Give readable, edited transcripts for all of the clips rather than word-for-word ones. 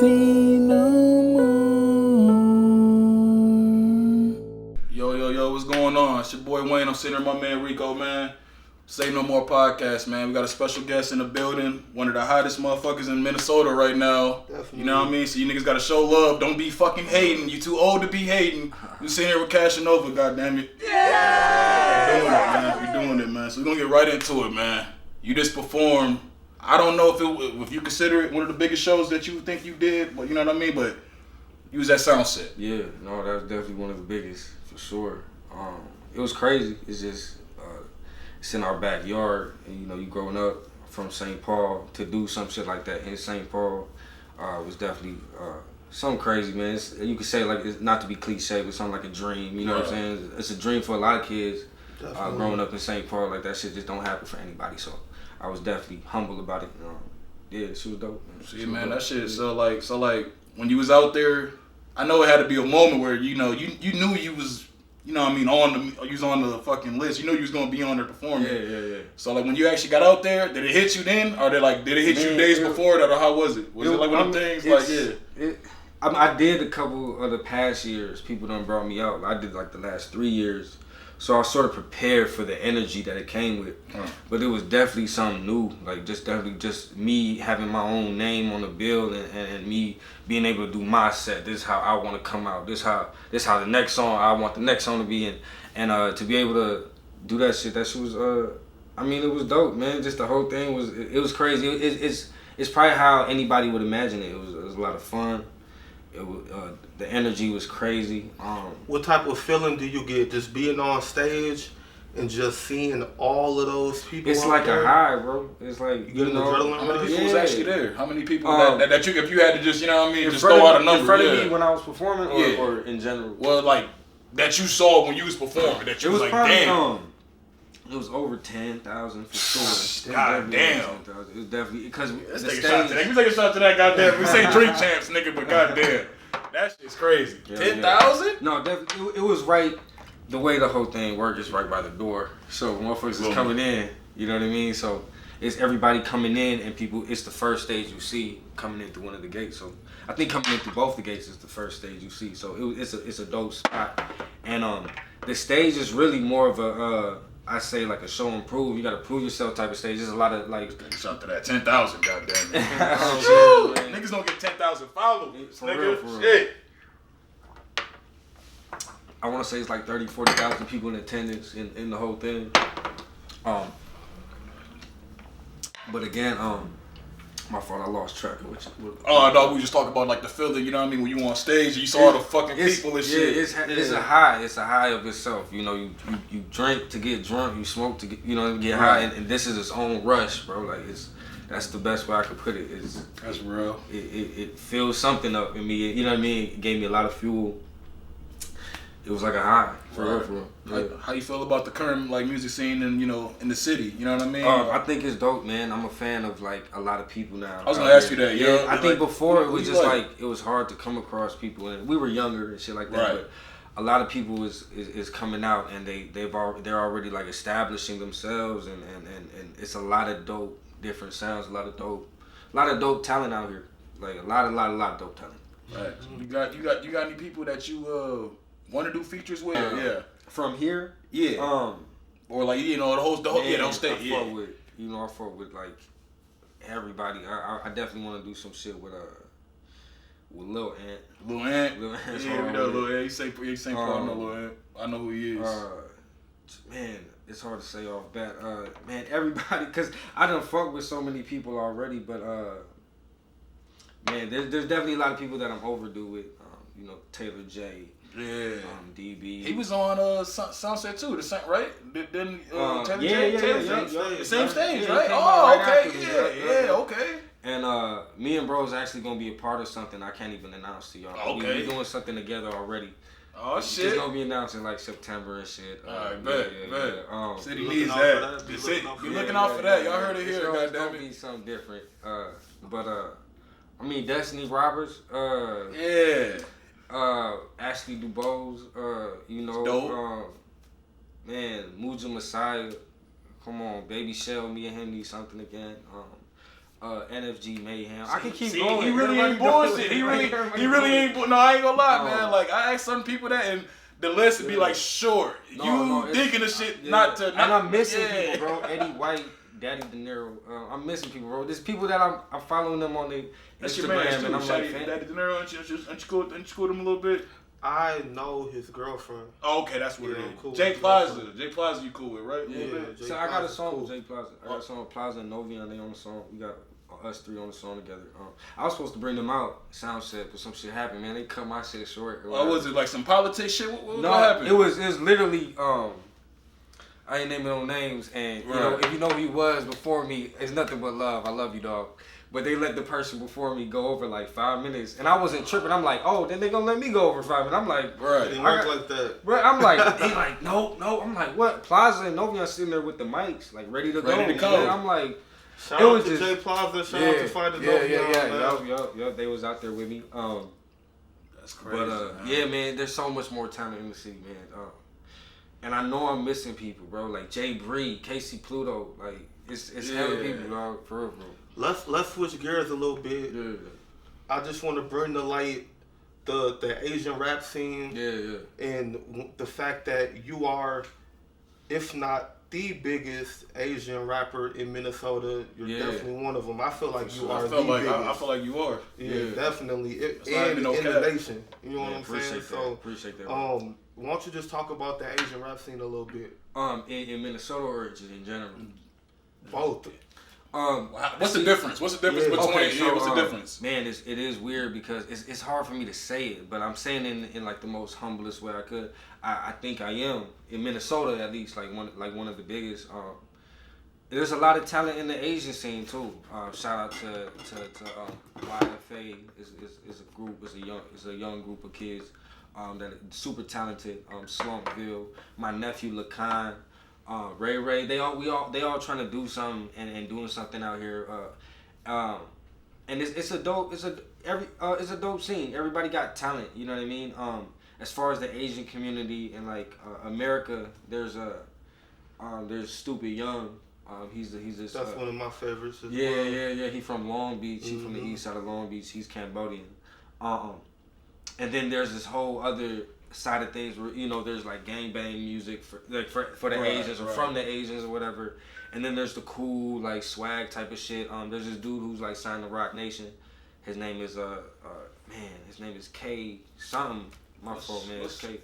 fiend no more. Yo, what's going on? It's your boy Wayne. I'm sitting here with my man Rico, man. Say No More podcast, man. We got a special guest in the building. One of the hottest motherfuckers in Minnesota right now. Definitely. You know what I mean? So you niggas gotta show love. Don't be fucking hating. You too old to be hating. You sitting here with Cashinova, goddammit. Yeah! We're doing it, man. So we're gonna get right into it, man. You just performed. I don't know if you consider it one of the biggest shows that you think you did, but you know what I mean? But you was at Soundset. Yeah, no, that was definitely one of the biggest, for sure. It was crazy. It's just, it's in our backyard, and you know, you growing up from St. Paul to do some shit like that in St. Paul was definitely something crazy, man. You could say, like, it's not to be cliche, but something like a dream, you know what I'm saying? It's a dream for a lot of kids growing up in St. Paul. Like, that shit just don't happen for anybody, so I was definitely humble about it. Yeah, she was dope. Man. See, man, that shit. So like, when you was out there, I know it had to be a moment where you know you knew you was, you know what I mean, you was on the fucking list. You knew you was gonna be on there performing. Yeah. So like when you actually got out there, did it hit you then, or did it hit you days before that, or how was it? Was it like one of them things? Like I did a couple of the past years. People done brought me out. I did like the last 3 years. So I was sort of prepared for the energy that it came with. But it was definitely something new. Like definitely me having my own name on the bill and me being able to do my set. This is how I want to come out. This how the next song, I want the next song to be. And to be able to do that shit was, I mean, it was dope, man. Just the whole thing was crazy. It's probably how anybody would imagine it. It was a lot of fun. It was, the energy was crazy. What type of feeling do you get just being on stage and just seeing all of those people? It's like a high, bro. It's like, you get an adrenaline. How many people was actually there? How many people that you, if you had to just, you know what I mean, just throw out a number? In front of me when I was performing, or in general? Well, like that you saw when you was performing, that you was like, probably, damn. It was over 10,000 for sure. God damn. It was definitely because Let's take a shot to that. We take a shot to that, goddamn. We say drink champs, nigga, but goddamn, that shit's crazy. 10,000? No, definitely. It was right. The way the whole thing worked is right by the door. So motherfuckers is coming in. You know what I mean? So it's everybody coming in, and people. It's the first stage you see coming in through one of the gates. So I think coming in through both the gates is the first stage you see. So it's a dope spot, and the stage is really more of a. I say like a show and prove. You gotta prove yourself type of stage. There's a lot of like. Shout to that 10,000, goddamn it. Niggas don't get 10,000 followers, nigga. For real. Shit. I want to say it's like 30,000, 40,000 people in attendance in the whole thing. But again, my fault, I lost track of which. Oh no, we just talk about like the feeling. You know what I mean? When you on stage, you saw all the fucking people and shit. It's a high. It's a high of itself. You know, you drink to get drunk. You smoke to get high, and this is its own rush, bro. Like that's the best way I could put it. That's real. It fills something up in me. You know what I mean? It gave me a lot of fuel. It was like a high, for real. Like, how you feel about the current like music scene and in the city? You know what I mean? I think it's dope, man. I'm a fan of like a lot of people now. I was gonna ask you that. Yeah, I think before it was just like it was hard to come across people, and we were younger and shit like that. Right. But a lot of people is coming out, and they're already like establishing themselves, and it's a lot of dope different sounds, a lot of dope talent out here. Like a lot of dope talent. Right. You got any people that you want to do features with? From here? Yeah. Or like the whole state. I fuck with like everybody. I definitely want to do some shit with Lil Ant. Lil Ant. Yeah, we know Lil Ant. You say Paul, I know Lil Ant. I know who he is. Man, it's hard to say off bat. Man, everybody, cause I done fuck with so many people already, but man, there's definitely a lot of people that I'm overdue with. Taylor J. Yeah. DB. He was on Soundset too, the same, right? Then Taylor J? The same stage, right? Okay. Okay. And me and bro is actually gonna be a part of something I can't even announce to y'all. Okay. We doing something together already. Oh shit. It's gonna be announced in like September and shit. Alright, bet. City needs that. Be looking out for that. Y'all heard it here, It's goddamn gonna be it. something different. I mean Destiny Roberts. Yeah. Ashley DuBose, dope. Man, Muja Messiah, come on, Baby Shell, me and him need something again. NFG Mayhem. I can keep See, going. he really ain't Everybody bullshit. He going. really ain't. No, I ain't gonna lie, Oh. man. Like I asked some people that, and the list would be like short. No, it's- thinking of shit Yeah. not to. And I'm missing yeah. people, bro. Eddie White, Daddy De Niro. I'm missing people, bro. There's people that I'm following them on the That's your man, Instagram, too. and I'm like, Shady, Daddy De Niro, ain't you cool with him a little bit? I know his girlfriend. Oh, okay, that's what Yeah, it I'm is. cool Jay with Plaza. Plaza. Jay Plaza, you cool with, right? A Yeah. little bit? Jay so I got a Plaza's song cool. with Jay Plaza. I got a song with Plaza and Novian. They on the song. We got us three on the song together. I was supposed to bring them out sound set, but some shit happened, man. They cut my shit short. What was it, like some politics shit? What No, happened? it was literally I ain't naming no names, and you know, Right. if you know who he was before me, it's nothing but love. I love you, dog. But they let the person before me go over like 5 minutes, and I wasn't tripping. I'm like, oh, then they gonna let me go over 5 minutes. I'm like, It Right. didn't I work got- like that. bro, I'm like, they like, no. I'm like, what? Plaza and Novian sitting there with the mics, like ready to go. Ready to go. Man. I'm like, Shout It out was to just- Jay Plaza. Shout out to Fighter Yup. They was out there with me. That's crazy. But man. yeah, man, there's so much more talent in the city, man. And I know I'm missing people, bro. Like Jay Bree, Casey Pluto, like it's hella Yeah. people, dog. For real, bro. Let's switch gears a little bit. Yeah, I just want to bring to light the Asian rap scene yeah. and the fact that you are, if not the biggest Asian rapper in Minnesota, you're Yeah. definitely one of them. I feel like you I are feel the like biggest. I feel like you are. Yeah, definitely. That's not And even no in cap. the nation. You know what Yeah, I'm saying? appreciate that. why don't you just talk about the Asian rap scene a little bit? In Minnesota or just in general? Both. What's the difference? What's the difference Yeah. between? Okay, so, what's the difference? Man, it is weird because it's hard for me to say it, but I'm saying in like the most humblest way I could. I think I am in Minnesota at least like one of the biggest. There's a lot of talent in the Asian scene too. Shout out to YFA is a group, is a young group of kids that are super talented. Slumpville, my nephew Lacan. Ray, they all trying to do something and doing something out here, and it's a dope scene. Everybody got talent, you know what I mean. As far as the Asian community and like America, there's Stupid Young. He's this. That's one of my favorites as well. Yeah. He from Long Beach. He from the east side of Long Beach. He's Cambodian. And then there's this whole other side of things where there's like gangbang music for the Right, Asians or right. from the Asians or whatever. And then there's the cool like swag type of shit. There's this dude who's like signed to Rock Nation. His name is K something. My fault, man. It's K.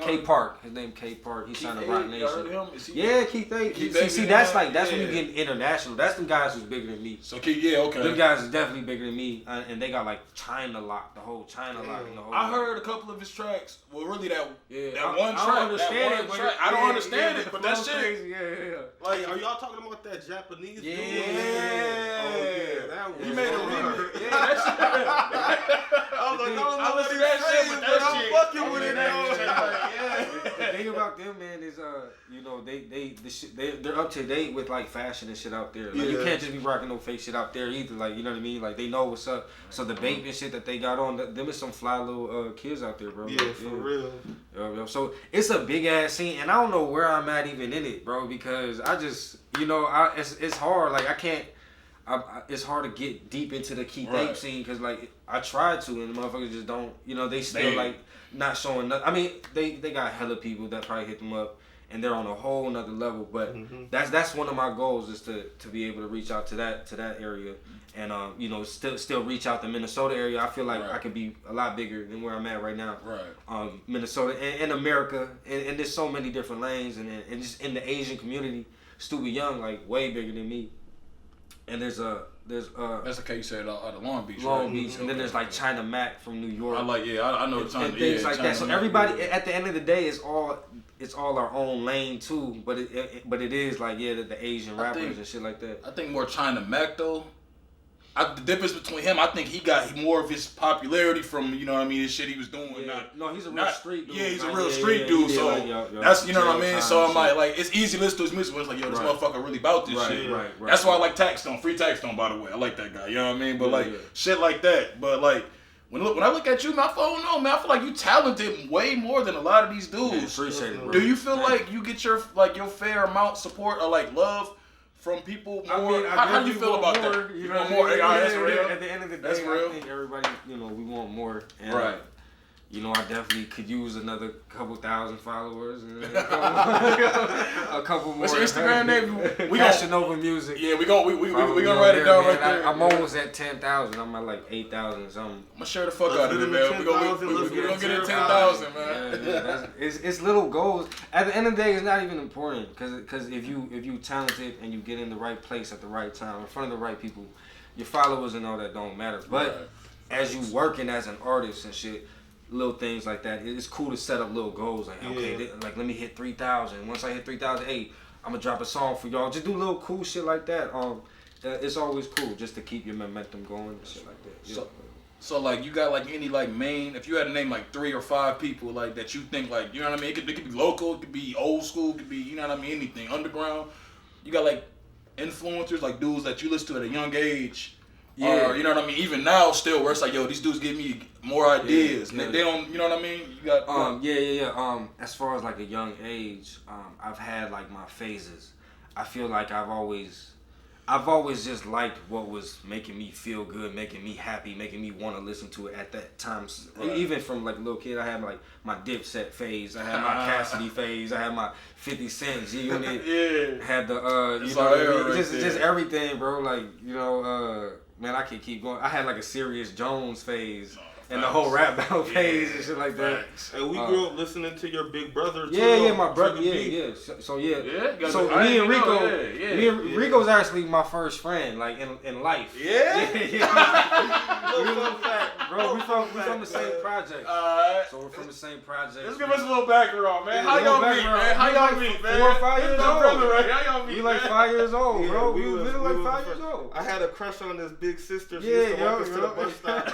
K Park. His name K Park. He signed to Rock Y'all heard Nation. of him? Is he? Yeah, Keith A. Keith See, A, that's yeah, like that's when you yeah. get international. That's the guys who's bigger than me. So okay. Them guys is definitely bigger than me, and they got like China Lock, the whole China Lock, and the whole. I heard a couple of his tracks. Well, really that I one track. don't understand that it, one but track. I don't understand it, but that shit. crazy. Yeah. Like, are y'all talking about that Japanese Yeah. dude? Yeah. Oh, yeah, that was He made a hard. remix. Yeah, that shit. I was like, I listened to that shit, but that I'm shit. fucking with it, The thing about them, man, is they're up to date with like fashion and shit out there. Like, you Yeah. can't just be rocking no fake shit out there either. Like, you know what I mean? Like, they know what's up. So the bape and shit that they got on, them is some fly little kids out there, bro. Yeah, for real. Yo. So it's a big ass scene, and I don't know where I'm at even in it, bro, because I just, it's hard. Like, I can't. It's hard to get deep into the Keith Right. Ape scene because like I tried to and the motherfuckers just don't. They still They- like not showing nothing. I mean, they got hella people that probably hit them up and they're on a whole nother level. But that's one of my goals is to be able to reach out to that area and still reach out to Minnesota area. I feel like Right. I could be a lot bigger than where I'm at right now. Right. Minnesota and America and there's so many different lanes and just in the Asian community, Stupid Young like way bigger than me. And there's That's okay. You said out of Long Beach. Long right? Beach, and then there's like China Mac from New York. I know and, China. and things yeah, like China that. So Mac. everybody at the end of the day it's all our own lane too. But it is like the Asian rappers think- and shit like that. I think more China Mac though. The difference between him, I think he got more of his popularity from his shit he was doing. No, he's a real street dude. Yeah, he's a Like, real yeah, street yeah, dude. he did, So like, yo, that's what I mean. jail So time I'm and like, it's easy to listen to his music. But it's like, yo, this Right. motherfucker really about this Right, shit. right. That's why I like Taxstone, Free Taxstone, by the way. I like that guy. You know what I mean? But Yeah. shit like that. But like. When I look at you, man, I don't know, man. I feel like you talented way more than a lot of these dudes. Appreciate it, bro. Do you feel like you get your fair amount of support or like love from people more? I mean, how you feel about more, that? You You know want what I more? mean? Yeah, that's Yeah, real. At the end of the day, That's real. I think everybody, you know, we want more. And, Right. You know, I definitely could use another couple thousand followers and a couple more. What's your Instagram name? We Casanova Music. Yeah, we gonna Probably write it down man. right there. I'm almost at 10,000. I'm at like 8,000 something. I'm gonna share the fuck Let's out of get it, it to man. We gonna 10,000, let's get it get it 10,000, Yeah, man. it's little goals. At the end of the day, it's not even important because if you talented and you get in the right place at the right time in front of the right people, your followers and all that don't matter. But Right. as you working as an artist and shit, little things like that, it's cool to set up little goals. Like okay, like let me hit 3,000. Once I hit 3,000, hey, I'm gonna drop a song for y'all. Just do little cool shit like that. It's always cool just to keep your momentum going and shit like that. Yeah. So like you got like any like main, if you had to name like 3 or 5 people like that you think like, you know what I mean, it could be local, it could be old school, it could be, you know what I mean, anything underground. You got like influencers, like dudes that you listen to at a young age. Yeah. Or, you know what I mean, even now still where it's like, yo, these dudes give me more ideas. Yeah. They don't, you know what I mean? You got Yeah. As far as like a young age, I've had like my phases. I feel like I've always just liked what was making me feel good, making me happy, making me want to listen to it at that time. Right. Even from like a little kid, I had like my Dipset phase, I had my Cassidy phase, I had my 50 Cent G-Unit, Yeah. had the That's you know all what I era mean? right just there. everything, bro. Like you know, man, I can keep going. I had like a Serious Jones phase. And the whole rap battle phase and shit like that. And we grew up listening to your big brother too. Yeah, my brother, Trigger B. yeah. So yeah. Yeah, So I me and didn't Rico, know, yeah. Rico's actually my first friend, like in life. Yeah? Little fun fact, Bro, we from the same project. Alright. So we're from the same project. Let's give us a little background, man. How Yeah, y'all little meet, background. man? How We y'all like meet, man? 4 or 5 This years my old. brother, right? How y'all meet, We like man? 5 years old, Yeah, bro. we We was literally like the 5 first- years old. I had a crush on this big sister. She Yeah, used to walk us to the yo. bus stop.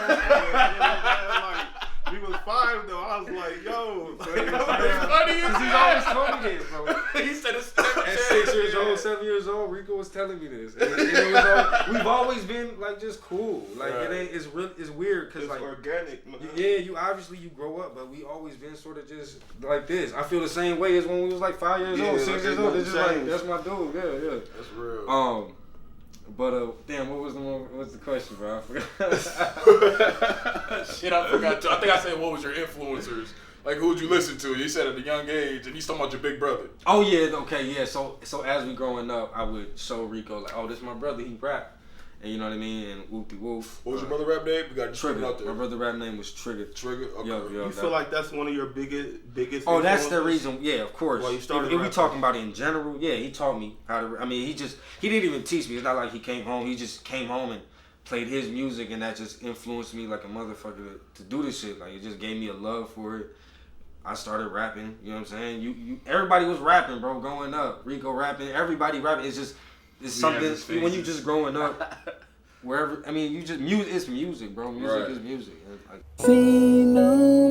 Like, we was 5 though. I was like, yo. Funny as Cause he's hell. always told me this, bro. He said it's At 6 years old, 7 years old, Rico was telling me this. And it was we've always been like just cool. Like Right. it ain't. It's weird because It's like organic, man. yeah, you obviously you grow up, but we always been sort of just like this. I feel the same way as when we was like 5 years Yeah, old, like 6 years ain't old. It's just like nothing that's my dude. Yeah. That's real. But damn, what's the question, bro? I forgot. Shit, I forgot to. I think I said, what was your influencers? Like, who'd you listen to? You said at a young age, and he's talking about your big brother. Oh yeah, okay, yeah. So as we growing up, I would show Rico like, oh, this my brother. He rap, and you know what I mean. And whoop-de-woof. What was your brother rap name? We got to Trigger. Trigger out there. My brother rap name was Trigger. Trigger. Okay. Yo. You feel like that's one of your biggest Oh, that's the influences? reason. Yeah, of course. Well, you started if we rapping. talking about it in general, yeah, he taught me how to. I mean, he didn't even teach me. It's not like he came home. He just came home and played his music, and that just influenced me like a motherfucker to do this shit. Like it just gave me a love for it. I started rapping. You know what I'm saying? You everybody was rapping, bro. Growing up, Rico rapping, everybody rapping. It's something his when you faces. just growing up. Wherever, I mean, you just music. It's music, bro. Music Right. is music. And, like, Fino.